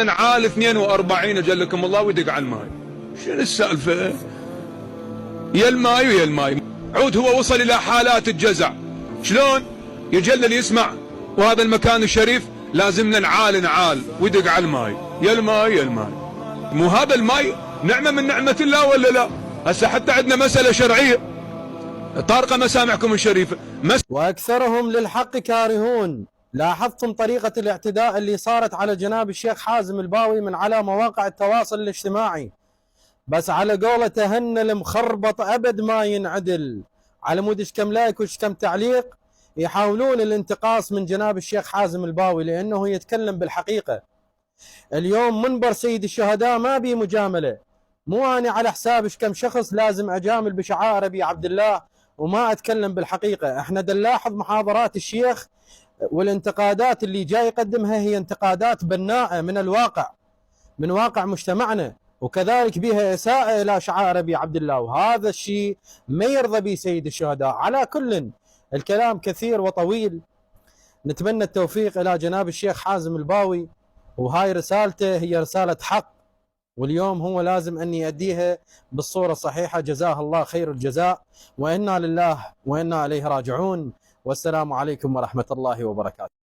عال 42 اجلكم الله ويدق على الماي. شنو السالفه؟ يا الماي ويا الماي. عود هو وصل الى حالات الجزع. شلون؟ يجلل يسمع وهذا المكان الشريف لازمنا نعال ويدق على الماي. يا الماي يا الماي. مو هذا الماي نعمه من نعمه الله ولا لا؟ هسه حتى عندنا مساله شرعيه طارقه مسامعكم الشريفه. واكثرهم للحق كارهون. لاحظتم طريقة الاعتداء اللي صارت على جناب الشيخ حازم الباوي من على مواقع التواصل الاجتماعي؟ بس على قولته هن المخربط ابد ما ينعدل. على مود ايش كم لايك وايش كم تعليق يحاولون الانتقاص من جناب الشيخ حازم الباوي لانه يتكلم بالحقيقة. اليوم منبر سيد الشهداء ما بي مجاملة. مو انا على حساب ايش كم شخص لازم اجامل بشعائر ابي عبد الله وما اتكلم بالحقيقة. احنا نلاحظ محاضرات الشيخ والانتقادات اللي جاي يقدمها هي انتقادات بناءة من الواقع، من واقع مجتمعنا، وكذلك بها إساءة إلى شعائر أبي عبد الله، وهذا الشيء ما يرضى به سيد الشهداء. على كل الكلام كثير وطويل. نتمنى التوفيق إلى جناب الشيخ حازم الباوي، وهاي رسالته هي رسالة حق، واليوم هو لازم أن يؤديها بالصورة الصحيحة. جزاه الله خير الجزاء، وإنا لله وإنا إليه راجعون. والسلام عليكم ورحمة الله وبركاته.